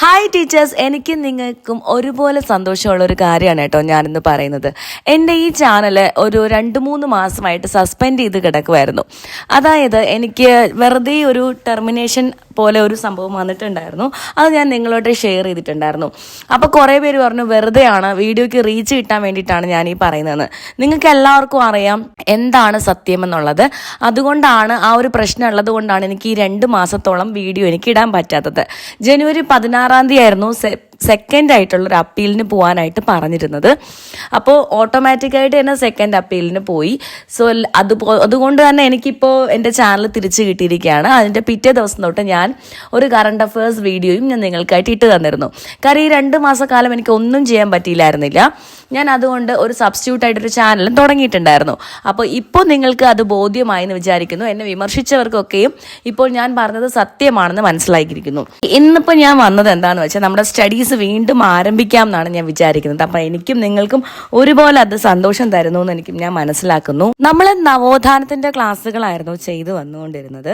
Hi teachers, എനിക്കും നിങ്ങൾക്കും ഒരുപോലെ സന്തോഷമുള്ള ഒരു കാര്യമാണ് കേട്ടോ ഞാനിന്ന് പറയുന്നത്. എൻ്റെ ഈ ചാനൽ ഒരു 2-3 മാസമായിട്ട് സസ്പെൻഡ് ചെയ്ത് കിടക്കുമായിരുന്നു. അതായത് എനിക്ക് വെറുതെ ഒരു ടെർമിനേഷൻ പോലെ ഒരു സംഭവം വന്നിട്ടുണ്ടായിരുന്നു. അത് ഞാൻ നിങ്ങളോട് ഷെയർ ചെയ്തിട്ടുണ്ടായിരുന്നു. അപ്പോൾ കുറേ പേര് പറഞ്ഞു വെറുതെയാണ്, വീഡിയോയ്ക്ക് റീച്ച് കിട്ടാൻ വേണ്ടിയിട്ടാണ് ഞാൻ ഈ പറയുന്നതെന്ന്. നിങ്ങൾക്ക് എല്ലാവർക്കും അറിയാം എന്താണ് സത്യമെന്നുള്ളത്. അതുകൊണ്ടാണ് ആ ഒരു പ്രശ്നം ഉള്ളത് കൊണ്ടാണ് എനിക്ക് ഈ 2 മാസത്തോളം വീഡിയോ എനിക്ക് ഇടാൻ പറ്റാത്തത്. ജനുവരി 16 ആയിരുന്നു സെക്കൻഡ് ആയിട്ടുള്ളൊരു അപ്പീലിന് പോകാനായിട്ട് പറഞ്ഞിരുന്നത്. അപ്പോൾ ഓട്ടോമാറ്റിക്കായിട്ട് തന്നെ സെക്കൻഡ് അപ്പീലിന് പോയി. സോ അതുകൊണ്ട് തന്നെ എനിക്കിപ്പോൾ എൻ്റെ ചാനൽ തിരിച്ച് കിട്ടിയിരിക്കുകയാണ്. അതിൻ്റെ പിറ്റേ ദിവസം തൊട്ട് ഞാൻ ഒരു കറണ്ട് അഫയേഴ്സ് വീഡിയോയും ഞാൻ നിങ്ങൾക്കായിട്ട് ഇട്ട് തന്നിരുന്നു. കാരണം ഈ 2 മാസക്കാലം എനിക്ക് ഒന്നും ചെയ്യാൻ പറ്റിയില്ലായിരുന്നില്ല. ഞാൻ അതുകൊണ്ട് ഒരു സബ്സ്റ്റിറ്റ്യൂട്ട് ആയിട്ടൊരു ചാനലും തുടങ്ങിയിട്ടുണ്ടായിരുന്നു. അപ്പോൾ ഇപ്പോൾ നിങ്ങൾക്ക് അത് ബോധ്യമായി എന്ന് വിചാരിക്കുന്നു. എന്നെ വിമർശിച്ചവർക്കൊക്കെയും ഇപ്പോൾ ഞാൻ പറഞ്ഞത് സത്യമാണെന്ന് മനസ്സിലാക്കിയിരിക്കുന്നു. ഇന്നിപ്പോൾ ഞാൻ വന്നത് എന്താണെന്ന് വെച്ചാൽ നമ്മുടെ സ്റ്റഡീസ് വീണ്ടും ആരംഭിക്കാം എന്നാണ് ഞാൻ വിചാരിക്കുന്നത്. അപ്പം എനിക്കും നിങ്ങൾക്കും ഒരുപോലെ അത് സന്തോഷം തരുന്നു എന്ന് ഞാൻ മനസ്സിലാക്കുന്നു. നമ്മൾ നവോത്ഥാനത്തിന്റെ ക്ലാസ്സുകളായിരുന്നു ചെയ്തു വന്നുകൊണ്ടിരുന്നത്.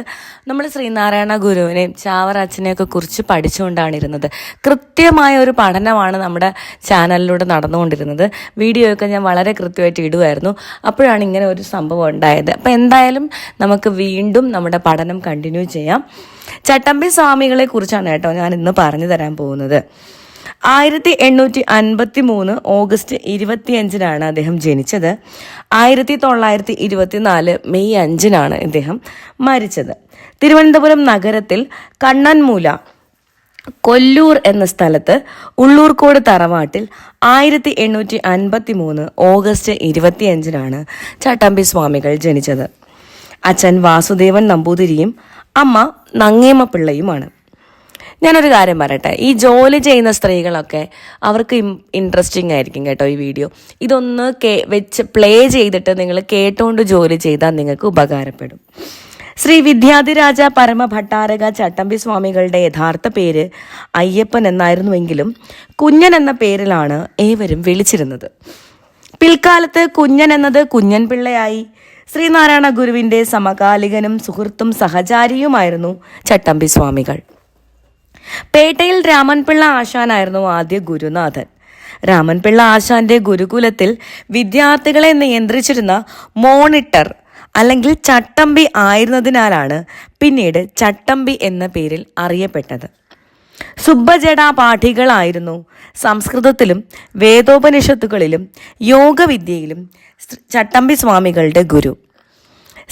നമ്മൾ ശ്രീനാരായണ ഗുരുവിനെയും ചാവർ അച്ഛനെയൊക്കെ കുറിച്ച് പഠിച്ചുകൊണ്ടാണ് ഇരുന്നത്. കൃത്യമായ ഒരു പഠനമാണ് നമ്മുടെ ചാനലിലൂടെ നടന്നുകൊണ്ടിരുന്നത്. വീഡിയോ ഒക്കെ ഞാൻ വളരെ കൃത്യമായിട്ട് ഇടുമായിരുന്നു. അപ്പോഴാണ് ഇങ്ങനെ ഒരു സംഭവം ഉണ്ടായത്. അപ്പം എന്തായാലും നമുക്ക് വീണ്ടും നമ്മുടെ പഠനം കണ്ടിന്യൂ ചെയ്യാം. ചട്ടമ്പി സ്വാമികളെ കുറിച്ചാണ് കേട്ടോ ഞാൻ ഇന്ന് പറഞ്ഞു തരാൻ പോകുന്നത്. 1853 ഓഗസ്റ്റ് 25 അദ്ദേഹം ജനിച്ചത്. 1924 മെയ് 5 ഇദ്ദേഹം മരിച്ചത്. തിരുവനന്തപുരം നഗരത്തിൽ കണ്ണൻമൂല കൊല്ലൂർ എന്ന സ്ഥലത്ത് ഉള്ളൂർക്കോട് തറവാട്ടിൽ 1853 ഓഗസ്റ്റ് 25 ചട്ടമ്പി സ്വാമികൾ ജനിച്ചത്. അച്ഛൻ വാസുദേവൻ നമ്പൂതിരിയും അമ്മ നങ്ങേമ പിള്ളയുമാണ്. ഞാനൊരു കാര്യം പറയട്ടെ, ഈ ജോലി ചെയ്യുന്ന സ്ത്രീകളൊക്കെ അവർക്ക് ഇൻട്രസ്റ്റിംഗ് ആയിരിക്കും കേട്ടോ ഈ വീഡിയോ. ഇതൊന്ന് വെച്ച് പ്ലേ ചെയ്തിട്ട് നിങ്ങൾ കേട്ടുകൊണ്ട് ജോലി ചെയ്താൽ നിങ്ങൾക്ക് ഉപകാരപ്പെടും. ശ്രീ വിദ്യാധിരാജ പരമഭട്ടാരക ചട്ടമ്പി സ്വാമികളുടെ യഥാർത്ഥ പേര് അയ്യപ്പൻ എന്നായിരുന്നുവെങ്കിലും കുഞ്ഞൻ എന്ന പേരിലാണ് ഏവരും വിളിച്ചിരുന്നത്. പിൽക്കാലത്ത് കുഞ്ഞൻ എന്നത് കുഞ്ഞൻ പിള്ളയായി. ശ്രീനാരായണ ഗുരുവിന്റെ സമകാലികനും സുഹൃത്തും സഹചാരിയുമായിരുന്നു ചട്ടമ്പി സ്വാമികൾ. പേട്ടയിൽ രാമൻപിള്ള ആശാനായിരുന്നു ആദ്യ ഗുരുനാഥൻ. രാമൻപിള്ള ആശാന്റെ ഗുരുകുലത്തിൽ വിദ്യാർത്ഥികളെ നിയന്ത്രിച്ചിരുന്ന മോണിറ്റർ അല്ലെങ്കിൽ ചട്ടമ്പി ആയിരുന്നതിനാലാണ് പിന്നീട് ചട്ടമ്പി എന്ന പേരിൽ അറിയപ്പെട്ടത്. സുബ്ബജട പാഠികളായിരുന്നു സംസ്കൃതത്തിലും വേദോപനിഷത്തുകളിലും യോഗവിദ്യയിലും ചട്ടമ്പി സ്വാമികളുടെ ഗുരു.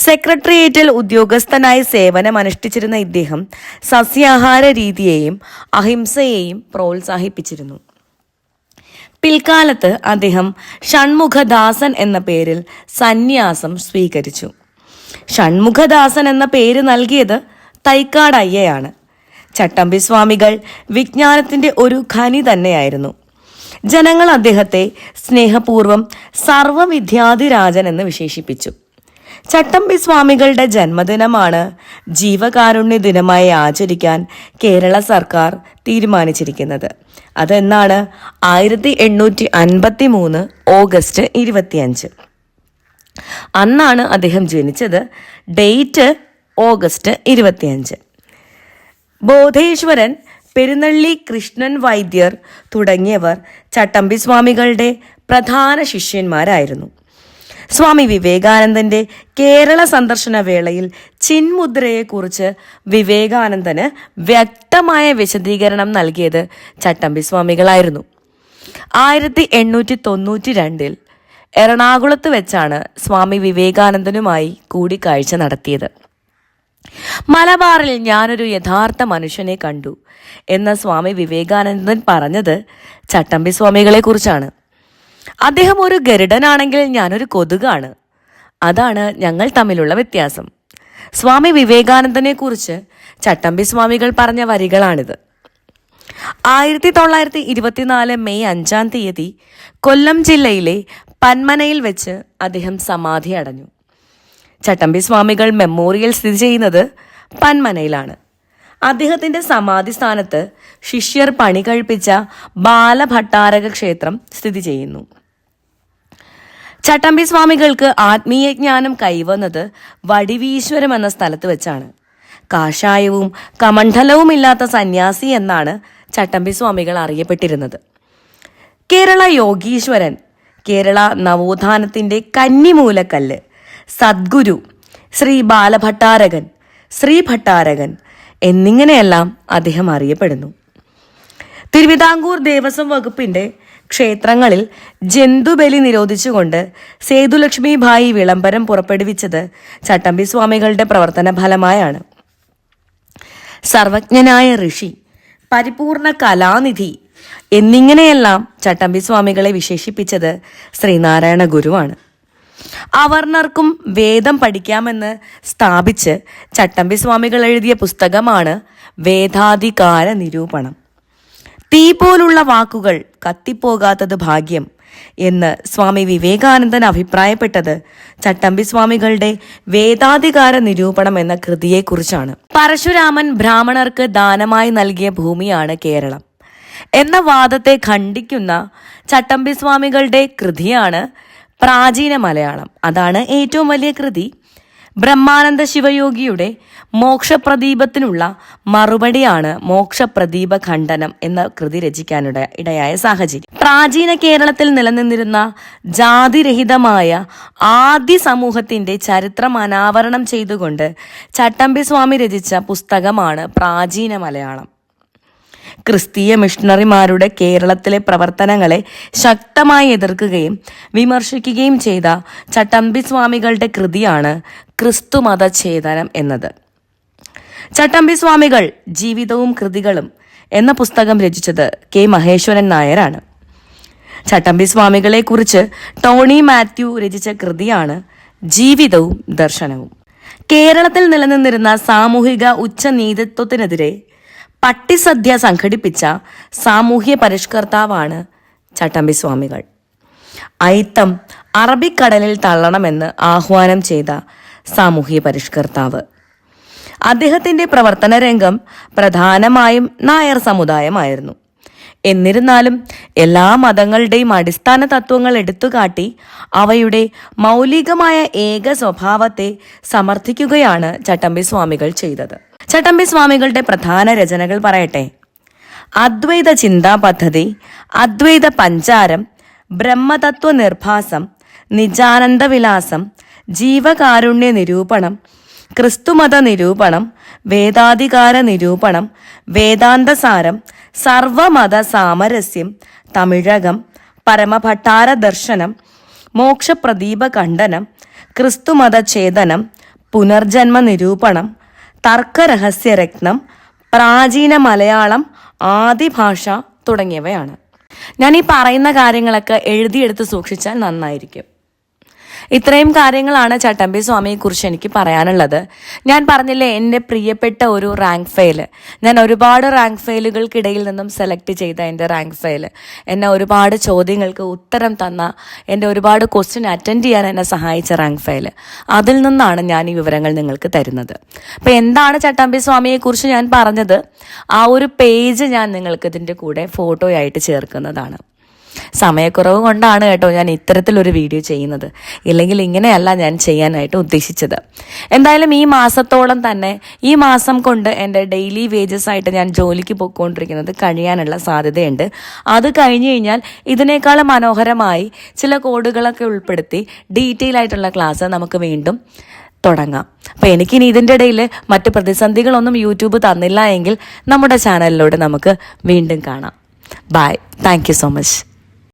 സെക്രട്ടേറിയറ്റിൽ ഉദ്യോഗസ്ഥനായി സേവനമനുഷ്ഠിച്ചിരുന്ന ഇദ്ദേഹം സസ്യാഹാര രീതിയെയും അഹിംസയെയും പ്രോത്സാഹിപ്പിച്ചിരുന്നു. പിൽക്കാലത്ത് അദ്ദേഹം ഷൺമുഖദാസൻ എന്ന പേരിൽ സന്യാസം സ്വീകരിച്ചു. ഷൺമുഖദാസൻ എന്ന പേര് നൽകിയത് തൈക്കാട് അയ്യയാണ്. ചട്ടമ്പി സ്വാമികൾ വിജ്ഞാനത്തിന്റെ ഒരു ഖനി തന്നെയായിരുന്നു. ജനങ്ങൾ അദ്ദേഹത്തെ സ്നേഹപൂർവ്വം സർവവിദ്യാധിരാജൻ എന്ന് വിശേഷിപ്പിച്ചു. ചട്ടമ്പി സ്വാമികളുടെ ജന്മദിനമാണ് ജീവകാരുണ്യ ദിനമായി ആചരിക്കാൻ കേരള സർക്കാർ തീരുമാനിച്ചിരിക്കുന്നത്. അതെന്നാണ് 1853 ഓഗസ്റ്റ് 25. അന്നാണ് അദ്ദേഹം ജനിച്ചത്. Date August 25. ബോധേശ്വരൻ, പെരുന്നള്ളി കൃഷ്ണൻ വൈദ്യർ തുടങ്ങിയവർ ചട്ടമ്പി സ്വാമികളുടെ പ്രധാന ശിഷ്യന്മാരായിരുന്നു. സ്വാമി വിവേകാനന്ദന്റെ കേരള സന്ദർശന വേളയിൽ ചിന്മുദ്രയെക്കുറിച്ച് വിവേകാനന്ദന് വ്യക്തമായ വിശദീകരണം നൽകിയത് ചട്ടമ്പി സ്വാമികളായിരുന്നു. 1892 എറണാകുളത്ത് വെച്ചാണ് സ്വാമി വിവേകാനന്ദനുമായി കൂടിക്കാഴ്ച നടത്തിയത്. മലബാറിൽ ഞാനൊരു യഥാർത്ഥ മനുഷ്യനെ കണ്ടു എന്ന സ്വാമി വിവേകാനന്ദൻ പറഞ്ഞത് ചട്ടമ്പി സ്വാമികളെ കുറിച്ചാണ്. അദ്ദേഹം ഒരു ഗരുഡനാണെങ്കിൽ ഞാനൊരു കൊതുകാണ്. അതാണ് ഞങ്ങൾ തമ്മിലുള്ള വ്യത്യാസം. സ്വാമി വിവേകാനന്ദനെ കുറിച്ച് ചട്ടമ്പി സ്വാമികൾ പറഞ്ഞ വരികളാണിത്. 1924 മെയ് 5 കൊല്ലം ജില്ലയിലെ പന്മനയിൽ വെച്ച് അദ്ദേഹം സമാധി അടഞ്ഞു. ചട്ടമ്പി സ്വാമികൾ മെമ്മോറിയൽ സ്ഥിതി ചെയ്യുന്നത് പന്മനയിലാണ്. അദ്ദേഹത്തിന്റെ സമാധി സ്ഥാനത്ത് ശിഷ്യർ പണി കഴിപ്പിച്ച ബാലഭട്ടാരക ക്ഷേത്രം സ്ഥിതി ചെയ്യുന്നു. ചട്ടമ്പി സ്വാമികൾക്ക് ആത്മീയ ജ്ഞാനം കൈവന്നത് വടിവീശ്വരം എന്ന സ്ഥലത്ത് വെച്ചാണ്. കാഷായവും കമണ്ഡലവുമില്ലാത്ത സന്യാസി എന്നാണ് ചട്ടമ്പി സ്വാമികൾ അറിയപ്പെട്ടിരുന്നത്. കേരള യോഗീശ്വരൻ, കേരള നവോത്ഥാനത്തിൻ്റെ കന്നിമൂലക്കല്ല്, സദ്ഗുരു, ശ്രീ ബാലഭട്ടാരകൻ, ശ്രീ ഭട്ടാരകൻ എന്നിങ്ങനെയെല്ലാം അദ്ദേഹം അറിയപ്പെടുന്നു. തിരുവിതാംകൂർ ദേവസ്വം വകുപ്പിൻ്റെ ക്ഷേത്രങ്ങളിൽ ജന്തുബലി നിരോധിച്ചുകൊണ്ട് സേതുലക്ഷ്മി ഭായി വിളംബരം പുറപ്പെടുവിച്ചത് ചട്ടമ്പി സ്വാമികളുടെ പ്രവർത്തന ഫലമായാണ്. സർവജ്ഞനായ ഋഷി, പരിപൂർണ കലാനിധി എന്നിങ്ങനെയെല്ലാം ചട്ടമ്പി സ്വാമികളെ വിശേഷിപ്പിച്ചത് ശ്രീനാരായണ ഗുരുവാണ്. അവർണർക്കും വേദം പഠിക്കാമെന്ന് സ്ഥാപിച്ച് ചട്ടമ്പി സ്വാമികൾ എഴുതിയ പുസ്തകമാണ് വേദാധികാര നിരൂപണം. തീ പോലുള്ള വാക്കുകൾ കത്തിപ്പോകാത്തത് ഭാഗ്യം എന്ന് സ്വാമി വിവേകാനന്ദൻ അഭിപ്രായപ്പെട്ടത് ചട്ടമ്പി സ്വാമികളുടെ വേദാധികാര നിരൂപണം എന്ന കൃതിയെക്കുറിച്ചാണ്. പരശുരാമൻ ബ്രാഹ്മണർക്ക് ദാനമായി നൽകിയ ഭൂമിയാണ് കേരളം എന്ന വാദത്തെ ഖണ്ഡിക്കുന്ന ചട്ടമ്പി സ്വാമികളുടെ കൃതിയാണ് പ്രാചീന മലയാളം. അതാണ് ഏറ്റവും വലിയ കൃതി. ബ്രഹ്മാനന്ദ ശിവയോഗിയുടെ മോക്ഷപ്രദീപത്തിനുള്ള മറുപടിയാണ് മോക്ഷപ്രദീപ ഖണ്ഡനം എന്ന കൃതി രചിക്കാനിടയായ സാഹചര്യം. പ്രാചീന കേരളത്തിൽ നിലനിന്നിരുന്ന ജാതിരഹിതമായ ആദ്യ സമൂഹത്തിന്റെ ചരിത്രം അനാവരണം ചെയ്തുകൊണ്ട് ചട്ടമ്പി സ്വാമി രചിച്ച പുസ്തകമാണ് പ്രാചീന മലയാളം. ക്രിസ്തീയ മിഷണറിമാരുടെ കേരളത്തിലെ പ്രവർത്തനങ്ങളെ ശക്തമായി എതിർക്കുകയും വിമർശിക്കുകയും ചെയ്ത ചട്ടമ്പി സ്വാമികളുടെ കൃതിയാണ് ക്രിസ്തുമതഛേദനം എന്നത്. ചട്ടമ്പി സ്വാമികൾ ജീവിതവും കൃതികളും എന്ന പുസ്തകം രചിച്ചത് കെ മഹേശ്വരൻ നായരാണ്. ചട്ടമ്പി സ്വാമികളെ കുറിച്ച് ടോണി മാത്യു രചിച്ച കൃതിയാണ് ജീവിതവും ദർശനവും. കേരളത്തിൽ നിലനിന്നിരുന്ന സാമൂഹിക ഉച്ചനീതിത്വത്തിനെതിരെ പട്ടിസദ്യ സംഘടിപ്പിച്ച സാമൂഹ്യ പരിഷ്കർത്താവാണ് ചട്ടമ്പി സ്വാമികൾ. അയിത്തം അറബിക്കടലിൽ തള്ളണമെന്ന് ആഹ്വാനം ചെയ്ത സാമൂഹ്യ പരിഷ്കർത്താവ്. അദ്ദേഹത്തിൻ്റെ പ്രവർത്തന രംഗം പ്രധാനമായും നായർ സമുദായമായിരുന്നു. എന്നിരുന്നാലും എല്ലാ മതങ്ങളുടെയും അടിസ്ഥാന തത്വങ്ങൾ എടുത്തുകാട്ടി അവയുടെ മൗലികമായ ഏക സ്വഭാവത്തെ സമർത്ഥിക്കുകയാണ് ചട്ടമ്പി സ്വാമികൾ ചെയ്തത്. ചട്ടമ്പി സ്വാമികളുടെ പ്രധാന രചനകൾ പറയട്ടെ: അദ്വൈത ചിന്താ പദ്ധതി, അദ്വൈത പഞ്ചാരം, ബ്രഹ്മതത്വ നിർഭാസം, നിജാനന്ദ വിലാസം, ജീവകാരുണ്യ നിരൂപണം, ക്രിസ്തുമത നിരൂപണം, വേദാധികാര നിരൂപണം, വേദാന്തസാരം, സർവമത സാമരസ്യം, തമിഴകം, പരമഭട്ടാര ദർശനം, മോക്ഷപ്രദീപ ഖണ്ഡനം, ക്രിസ്തുമത ഛേദനം, പുനർജന്മ നിരൂപണം, തർക്കരഹസ്യരത്നം, പ്രാചീന മലയാളം, ആദിഭാഷ തുടങ്ങിയവയാണ്. ഞാൻ ഈ പറയുന്ന കാര്യങ്ങളൊക്കെ എഴുതിയെടുത്ത് സൂക്ഷിച്ചാൽ നന്നായിരിക്കും. ഇത്രയും കാര്യങ്ങളാണ് ചട്ടമ്പി സ്വാമിയെക്കുറിച്ച് എനിക്ക് പറയാനുള്ളത്. ഞാൻ പറഞ്ഞില്ലേ, എൻ്റെ പ്രിയപ്പെട്ട ഒരു റാങ്ക് ഫെയിൽ, ഞാൻ ഒരുപാട് റാങ്ക് ഫെയിലുകൾക്കിടയിൽ നിന്നും സെലക്ട് ചെയ്ത എൻ്റെ റാങ്ക് ഫെയിൽ, എന്നെ ഒരുപാട് ചോദ്യങ്ങൾക്ക് ഉത്തരം തന്ന, എൻ്റെ ഒരുപാട് ക്വസ്റ്റ്യൻ അറ്റൻഡ് ചെയ്യാൻ എന്നെ സഹായിച്ച റാങ്ക് ഫെയിൽ, അതിൽ നിന്നാണ് ഞാൻ ഈ വിവരങ്ങൾ നിങ്ങൾക്ക് തരുന്നത്. അപ്പോൾ എന്താണ് ചട്ടമ്പി സ്വാമിയെക്കുറിച്ച് ഞാൻ പറഞ്ഞത്, ആ ഒരു പേജ് ഞാൻ നിങ്ങൾക്ക് ഇതിൻ്റെ കൂടെ ഫോട്ടോയായിട്ട് ചേർക്കുന്നതാണ്. സമയക്കുറവ് കൊണ്ടാണ് കേട്ടോ ഞാൻ ഇത്തരത്തിലൊരു വീഡിയോ ചെയ്യുന്നത്, ഇല്ലെങ്കിൽ ഇങ്ങനെയല്ല ഞാൻ ചെയ്യാനായിട്ട് ഉദ്ദേശിച്ചത്. എന്തായാലും ഈ മാസത്തോളം തന്നെ, ഈ മാസം കൊണ്ട് എൻ്റെ ഡെയിലി വേജസ് ആയിട്ട് ഞാൻ ജോലിക്ക് പോയിക്കൊണ്ടിരിക്കുന്നത് കഴിയാനുള്ള സാധ്യതയുണ്ട്. അത് കഴിഞ്ഞ് കഴിഞ്ഞാൽ ഇതിനേക്കാളും മനോഹരമായി ചില കോഡുകളൊക്കെ ഉൾപ്പെടുത്തി ഡീറ്റെയിൽ ആയിട്ടുള്ള ക്ലാസ് നമുക്ക് വീണ്ടും തുടങ്ങാം. അപ്പോൾ എനിക്കിനി ഇതിൻ്റെ ഇടയിൽ മറ്റ് പ്രതിസന്ധികളൊന്നും യൂട്യൂബ് തന്നില്ല എങ്കിൽ നമ്മുടെ ചാനലിലൂടെ നമുക്ക് വീണ്ടും കാണാം. Bye. Thank you so much.